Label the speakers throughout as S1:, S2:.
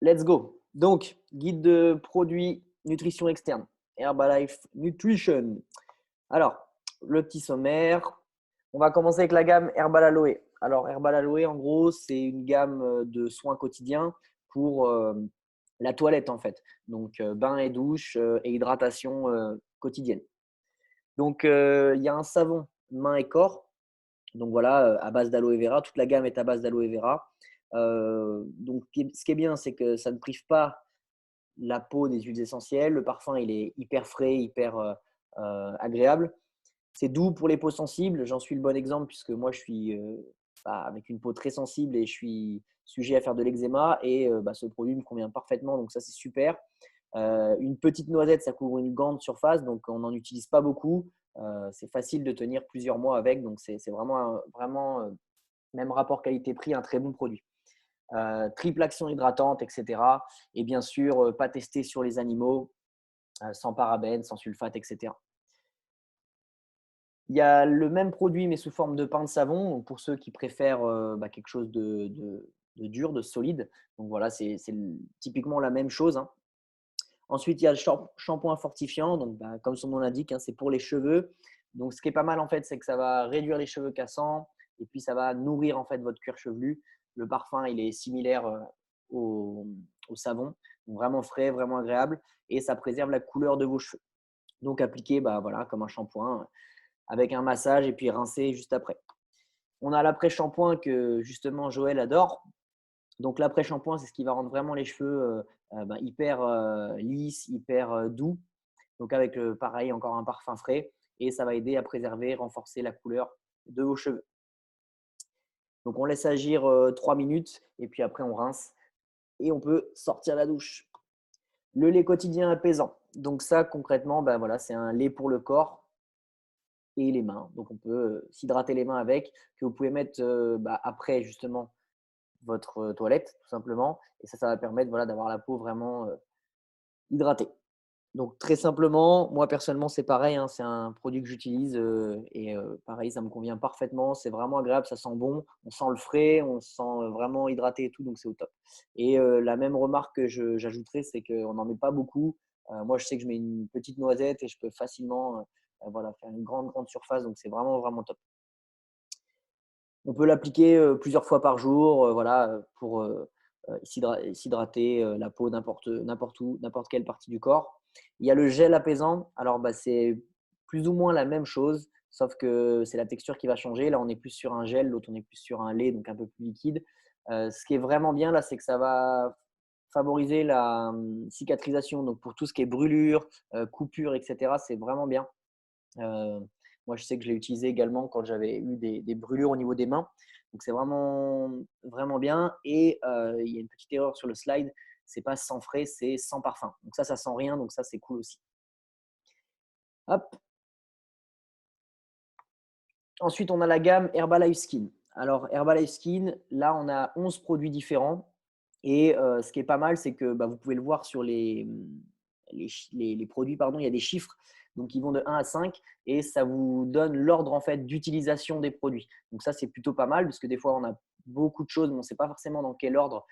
S1: let's go. Donc, guide de produits nutrition externe, Herbalife Nutrition. Alors, le petit sommaire. On va commencer avec la gamme Herbal Aloe. Alors, Herbal Aloe, en gros, c'est une gamme de soins quotidiens pour la toilette, en fait. Donc, bain et douche et hydratation quotidienne. Donc, il y a un savon main et corps. Donc voilà, à base d'aloe vera. Toute la gamme est à base d'aloe vera. Donc, ce qui est bien, c'est que ça ne prive pas la peau des huiles essentielles. Le parfum, il est hyper frais, hyper agréable. C'est doux pour les peaux sensibles. J'en suis le bon exemple puisque moi, je suis avec une peau très sensible et je suis sujet à faire de l'eczéma. Et ce produit me convient parfaitement. Donc ça, c'est super. Une petite noisette, ça couvre une grande surface. Donc, on n'en utilise pas beaucoup. C'est facile de tenir plusieurs mois avec. Donc, c'est vraiment, vraiment même rapport qualité-prix, un très bon produit. Triple action hydratante, etc. Et bien sûr, pas testé sur les animaux, sans parabènes, sans sulfate, etc. Il y a le même produit, mais sous forme de pain de savon, pour ceux qui préfèrent quelque chose de dur, de solide. Donc voilà, c'est typiquement la même chose, hein. Ensuite, il y a le shampoing fortifiant. Donc, comme son nom l'indique, hein, c'est pour les cheveux. Donc, ce qui est pas mal, en fait, c'est que ça va réduire les cheveux cassants et puis ça va nourrir en fait votre cuir chevelu. Le parfum, il est similaire au, au savon. Donc, vraiment frais, vraiment agréable et ça préserve la couleur de vos cheveux. Donc, appliqué voilà, comme un shampoing avec un massage et puis rincer juste après. On a l'après-shampoing que justement Joël adore. Donc l'après-shampoing, c'est ce qui va rendre vraiment les cheveux hyper lisses, hyper doux. Donc avec pareil, encore un parfum frais et ça va aider à préserver, renforcer la couleur de vos cheveux. Donc on laisse agir 3 minutes et puis après on rince et on peut sortir la douche. Le lait quotidien apaisant. Donc ça concrètement, voilà, c'est un lait pour le corps et les mains. Donc on peut s'hydrater les mains avec, que vous pouvez mettre après justement votre toilette tout simplement. Et ça va permettre voilà, d'avoir la peau vraiment hydratée. Donc très simplement, moi personnellement, c'est pareil, hein, c'est un produit que j'utilise et pareil, ça me convient parfaitement. C'est vraiment agréable, ça sent bon, on sent le frais, on se sent vraiment hydraté et tout, donc c'est au top. Et la même remarque que j'ajouterais, c'est qu'on n'en met pas beaucoup. Moi, je sais que je mets une petite noisette et je peux facilement voilà, faire une grande, grande surface, donc c'est vraiment, vraiment top. On peut l'appliquer plusieurs fois par jour voilà, pour s'hydrater la peau n'importe où, n'importe quelle partie du corps. Il y a le gel apaisant. Alors, c'est plus ou moins la même chose, sauf que c'est la texture qui va changer. Là, on est plus sur un gel, l'autre, on est plus sur un lait, donc un peu plus liquide. Ce qui est vraiment bien, là, c'est que ça va favoriser la cicatrisation. Donc, pour tout ce qui est brûlure, coupure, etc., c'est vraiment bien. Euh, Moi, je sais que je l'ai utilisé également quand j'avais eu des brûlures au niveau des mains. Donc, c'est vraiment, vraiment bien. Et il y a une petite erreur sur le slide. C'est pas sans frais, c'est sans parfum. Donc, ça sent rien. Donc, ça, c'est cool aussi. Hop. Ensuite, on a la gamme Herbalife Skin. Alors, Herbalife Skin, là, on a 11 produits différents. Et ce qui est pas mal, c'est que vous pouvez le voir sur les produits, pardon, il y a des chiffres. Donc, ils vont de 1 à 5 et ça vous donne l'ordre en fait d'utilisation des produits. Donc, ça, c'est plutôt pas mal parce que des fois, on a beaucoup de choses, mais on ne sait pas forcément dans quel ordre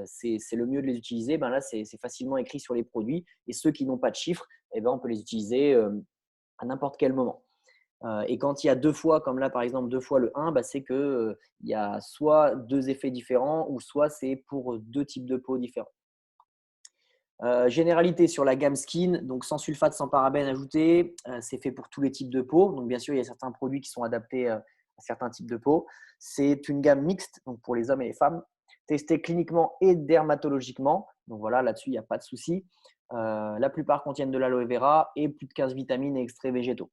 S1: c'est le mieux de les utiliser. Là, c'est facilement écrit sur les produits et ceux qui n'ont pas de chiffres, on peut les utiliser à n'importe quel moment. Et quand il y a 2 fois, comme là par exemple 2 fois le 1, c'est que il y a soit 2 effets différents ou soit c'est pour 2 types de peau différents. Généralité sur la gamme skin, donc sans sulfate, sans parabènes ajoutés, c'est fait pour tous les types de peau. Donc bien sûr, il y a certains produits qui sont adaptés à certains types de peau. C'est une gamme mixte, donc pour les hommes et les femmes, testée cliniquement et dermatologiquement. Donc voilà, là-dessus, il n'y a pas de souci. La plupart contiennent de l'aloe vera et plus de 15 vitamines et extraits végétaux.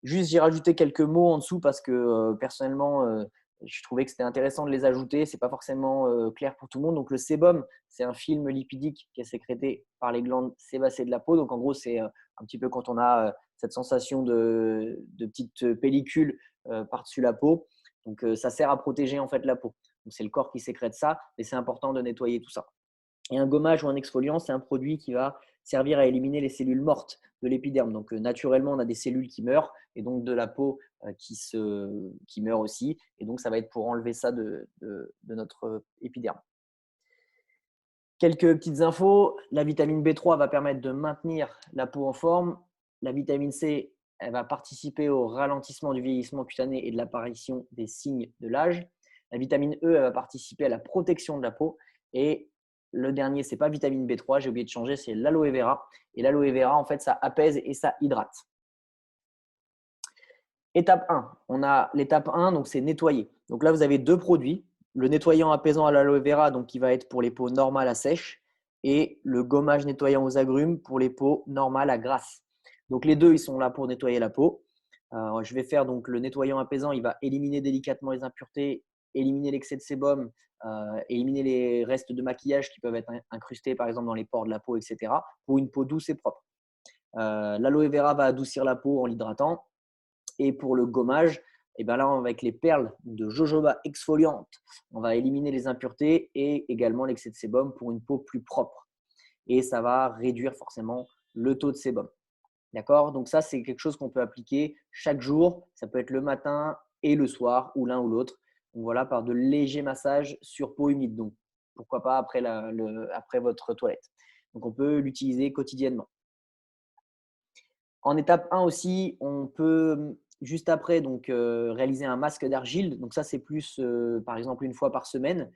S1: Juste, j'ai rajouté quelques mots en dessous parce que personnellement, je trouvais que c'était intéressant de les ajouter. Ce n'est pas forcément clair pour tout le monde. Donc, le sébum, c'est un film lipidique qui est sécrété par les glandes sébacées de la peau. Donc, en gros, c'est un petit peu quand on a cette sensation de petite pellicule par-dessus la peau. Donc, ça sert à protéger en fait la peau. Donc, c'est le corps qui sécrète ça, mais c'est important de nettoyer tout ça. Et un gommage ou un exfoliant, c'est un produit qui va servir à éliminer les cellules mortes de l'épiderme. Donc, naturellement, on a des cellules qui meurent et donc de la peau qui meurt aussi. Et donc, ça va être pour enlever ça de notre épiderme. Quelques petites infos. La vitamine B3 va permettre de maintenir la peau en forme. La vitamine C, elle va participer au ralentissement du vieillissement cutané et de l'apparition des signes de l'âge. La vitamine E, elle va participer à la protection de la peau. Et le dernier, ce n'est pas vitamine B3, j'ai oublié de changer, c'est l'aloe vera. Et l'aloe vera, en fait, ça apaise et ça hydrate. Étape 1, on a l'étape 1, donc c'est nettoyer. Donc là, vous avez deux produits. Le nettoyant apaisant à l'aloe vera, donc qui va être pour les peaux normales à sèche, et le gommage nettoyant aux agrumes pour les peaux normales à grasse. Donc les deux, ils sont là pour nettoyer la peau. Je vais faire donc le nettoyant apaisant, il va éliminer délicatement les impuretés, éliminer l'excès de sébum, éliminer les restes de maquillage qui peuvent être incrustés par exemple dans les pores de la peau, etc. pour une peau douce et propre. L'aloe vera va adoucir la peau en l'hydratant. Et pour le gommage, et ben là, avec les perles de jojoba exfoliantes, on va éliminer les impuretés et également l'excès de sébum pour une peau plus propre. Et ça va réduire forcément le taux de sébum. D'accord? Donc ça, c'est quelque chose qu'on peut appliquer chaque jour. Ça peut être le matin et le soir ou l'un ou l'autre. Donc voilà, par de légers massages sur peau humide. Donc pourquoi pas après votre toilette. Donc on peut l'utiliser quotidiennement. En étape 1 aussi, on peut juste après donc réaliser un masque d'argile. Donc ça, c'est plus par exemple une fois par semaine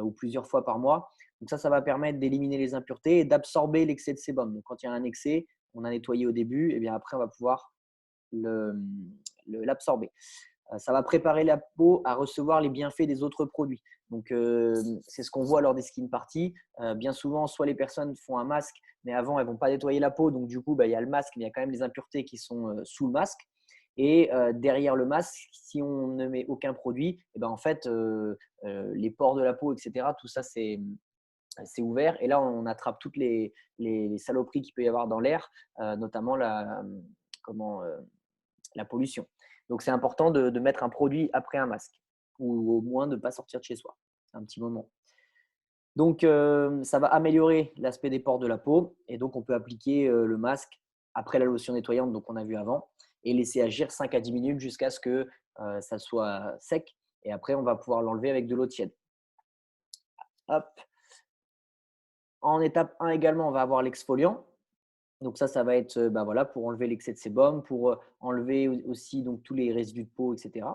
S1: ou plusieurs fois par mois. Donc ça va permettre d'éliminer les impuretés et d'absorber l'excès de sébum. Donc quand il y a un excès, on a nettoyé au début, et bien après on va pouvoir l'absorber. Ça va préparer la peau à recevoir les bienfaits des autres produits. Donc, c'est ce qu'on voit lors des skin parties. Bien souvent, soit les personnes font un masque, mais avant, elles ne vont pas nettoyer la peau. Donc, du coup, il y a le masque, mais il y a quand même les impuretés qui sont sous le masque. Et derrière le masque, si on ne met aucun produit, et ben, en fait, les pores de la peau, etc., tout ça, c'est ouvert. Et là, on attrape toutes les saloperies qu'il peut y avoir dans l'air, notamment la pollution. Donc, c'est important de mettre un produit après un masque ou au moins de ne pas sortir de chez soi un petit moment. Donc, ça va améliorer l'aspect des pores de la peau et donc on peut appliquer le masque après la lotion nettoyante, donc on a vu avant, et laisser agir 5 à 10 minutes jusqu'à ce que ça soit sec. Et après, on va pouvoir l'enlever avec de l'eau tiède. Hop. En étape 1 également, on va avoir l'exfoliant. Donc ça va être voilà, pour enlever l'excès de sébum, pour enlever aussi donc, tous les résidus de peau, etc.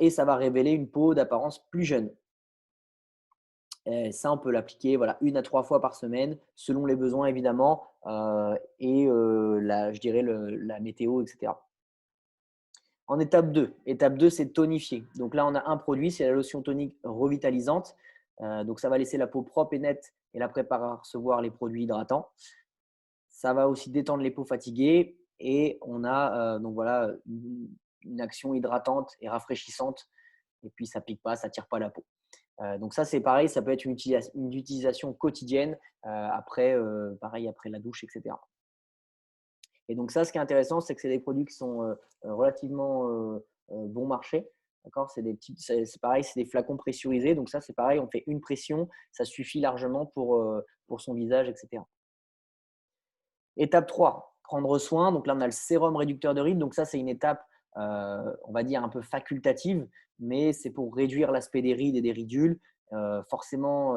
S1: Et ça va révéler une peau d'apparence plus jeune. Et ça, on peut l'appliquer voilà, 1 à 3 fois par semaine, selon les besoins évidemment, et je dirais la météo, etc. En étape 2, c'est tonifier. Donc là, on a un produit, c'est la lotion tonique revitalisante. Donc ça va laisser la peau propre et nette et la préparer à recevoir les produits hydratants. Ça va aussi détendre les peaux fatiguées et on a donc voilà une action hydratante et rafraîchissante. Et puis ça pique pas, ça tire pas la peau. Donc ça c'est pareil, ça peut être une utilisation quotidienne pareil après la douche, etc. Et donc ça, ce qui est intéressant, c'est que c'est des produits qui sont relativement bon marché. D'accord, c'est pareil, c'est des flacons pressurisés. Donc ça, c'est pareil, on fait une pression, ça suffit largement pour son visage, etc. Étape 3, prendre soin. Donc là, on a le sérum réducteur de rides. Donc ça, c'est une étape, on va dire, un peu facultative, mais c'est pour réduire l'aspect des rides et des ridules. Forcément,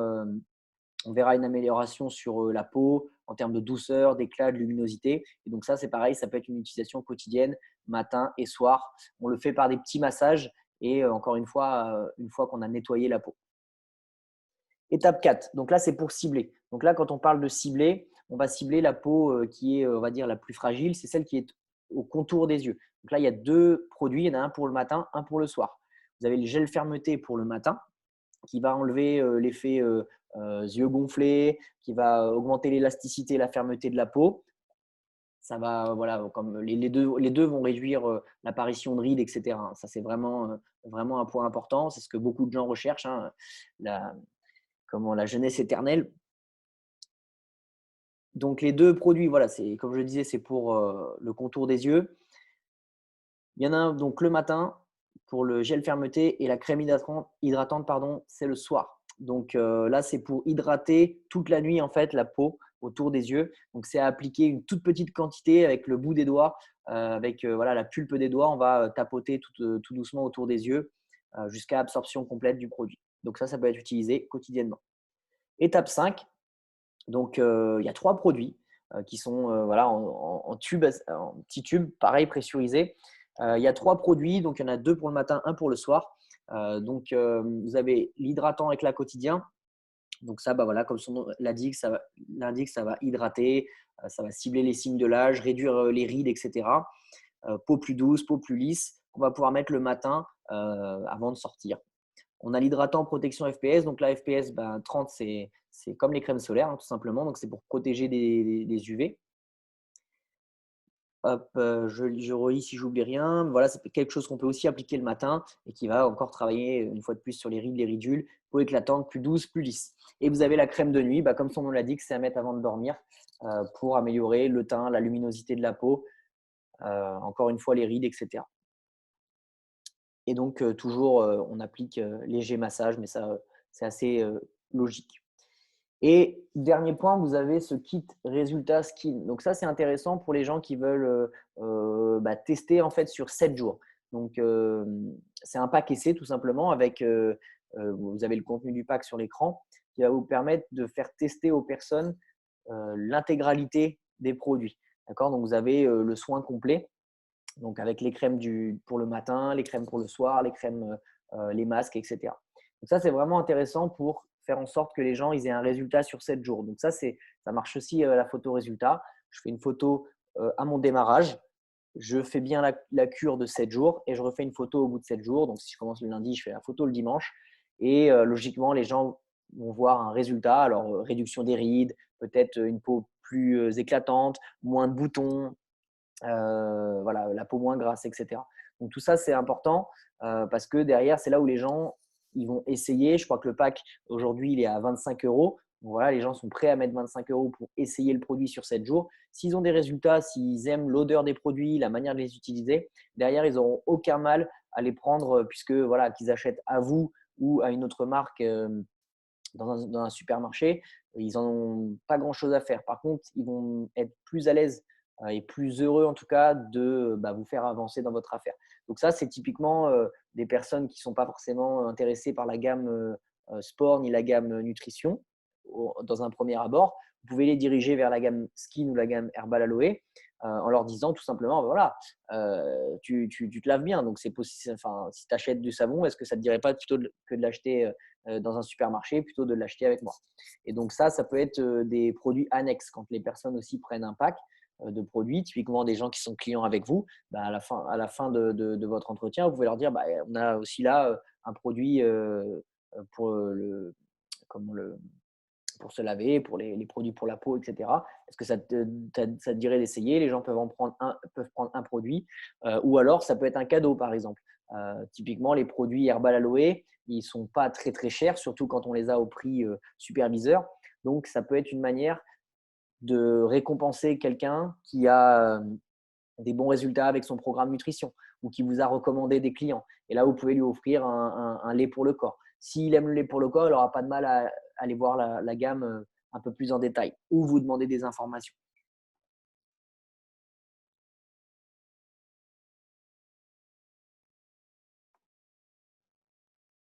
S1: on verra une amélioration sur la peau en termes de douceur, d'éclat, de luminosité. Et donc ça, c'est pareil, ça peut être une utilisation quotidienne, matin et soir. On le fait par des petits massages et encore une fois qu'on a nettoyé la peau. Étape 4, donc là, c'est pour cibler. Donc là, quand on parle de cibler, on va cibler la peau qui est, on va dire, la plus fragile, c'est celle qui est au contour des yeux. Donc là, il y a deux produits, il y en a un pour le matin, un pour le soir. Vous avez le gel fermeté pour le matin qui va enlever l'effet yeux gonflés, qui va augmenter l'élasticité et la fermeté de la peau. Ça va, voilà, comme les deux vont réduire l'apparition de rides, etc. Ça, c'est vraiment un point important. C'est ce que beaucoup de gens recherchent, hein, la jeunesse éternelle. Donc, les deux produits, voilà, comme je le disais, c'est pour le contour des yeux. Il y en a un donc le matin pour le gel fermeté et la crème hydratante, pardon, c'est le soir. Donc là, c'est pour hydrater toute la nuit en fait la peau autour des yeux. Donc c'est à appliquer une toute petite quantité avec le bout des doigts, avec voilà, la pulpe des doigts. On va tapoter tout doucement autour des yeux jusqu'à absorption complète du produit. Donc ça peut être utilisé quotidiennement. Étape 5, donc il y a 3 produits qui sont voilà, en tube, en petits tubes, pareil pressurisés. Il y a 3 produits, donc il y en a 2 pour le matin, un pour le soir. Vous avez l'hydratant avec la quotidien. Donc ça, bah voilà, comme son nom l'indique, ça va hydrater, ça va cibler les signes de l'âge, réduire les rides, etc. Peau plus douce, peau plus lisse, qu'on va pouvoir mettre le matin avant de sortir. On a l'hydratant protection FPS. Donc là, FPS, ben, 30, c'est comme les crèmes solaires, hein, tout simplement. Donc c'est pour protéger des UV. Hop, je relis si j'oublie rien. Voilà, c'est quelque chose qu'on peut aussi appliquer le matin et qui va encore travailler une fois de plus sur les rides, les ridules, peau éclatante, plus douce, plus lisse. Et vous avez la crème de nuit, bah, comme son nom l'indique, c'est à mettre avant de dormir pour améliorer le teint, la luminosité de la peau, encore une fois les rides, etc. Et donc toujours, on applique léger massage, mais ça, c'est assez logique. Et dernier point, vous avez ce kit résultat skin. Donc ça, c'est intéressant pour les gens qui veulent bah, tester en fait sur 7 jours. Donc c'est un pack essai tout simplement avec, vous avez le contenu du pack sur l'écran qui va vous permettre de faire tester aux personnes l'intégralité des produits. D'accord. Donc vous avez le soin complet, donc avec les crèmes pour le matin, les crèmes pour le soir, les crèmes, les masques, etc. Donc ça, c'est vraiment intéressant pour faire en sorte que les gens ils aient un résultat sur 7 jours. Donc ça marche aussi la photo résultat. Je fais une photo à mon démarrage, je fais bien la cure de 7 jours et je refais une photo au bout de 7 jours. Donc si je commence le lundi, je fais la photo le dimanche et logiquement, les gens vont voir un résultat. Alors réduction des rides, peut-être une peau plus éclatante, moins de boutons, voilà, la peau moins grasse, etc. Donc tout ça, c'est important parce que derrière, c'est là où les gens ils vont essayer. Je crois que le pack aujourd'hui, il est à 25 euros. Donc voilà, les gens sont prêts à mettre 25 euros pour essayer le produit sur 7 jours. S'ils ont des résultats, s'ils aiment l'odeur des produits, la manière de les utiliser, derrière, ils n'auront aucun mal à les prendre puisque voilà, qu'ils achètent à vous ou à une autre marque dans un supermarché, ils n'en ont pas grand-chose à faire. Par contre, ils vont être plus à l'aise et plus heureux en tout cas de bah, vous faire avancer dans votre affaire. Donc ça, c'est typiquement des personnes qui ne sont pas forcément intéressées par la gamme sport ni la gamme nutrition dans un premier abord. Vous pouvez les diriger vers la gamme skin ou la gamme herbal aloe en leur disant tout simplement, voilà, tu te laves bien. Donc c'est possible. Enfin, si tu achètes du savon, est-ce que ça ne te dirait pas plutôt que de l'acheter dans un supermarché plutôt de l'acheter avec moi? Et donc ça peut être des produits annexes quand les personnes aussi prennent un pack de produits, typiquement des gens qui sont clients avec vous, bah, à la fin de votre entretien, vous pouvez leur dire, bah, on a aussi là un produit pour comment le, pour se laver, pour les produits pour la peau, etc. Est-ce que ça te dirait d'essayer? Les gens peuvent prendre un produit ou alors ça peut être un cadeau, par exemple. Typiquement, les produits Herbal Aloe, ils ne sont pas très, très chers, surtout quand on les a au prix superviseur. Donc, ça peut être une manière de récompenser quelqu'un qui a des bons résultats avec son programme nutrition ou qui vous a recommandé des clients. Et là, vous pouvez lui offrir un lait pour le corps. S'il aime le lait pour le corps, il n'aura pas de mal à aller voir la gamme un peu plus en détail ou vous demander des informations.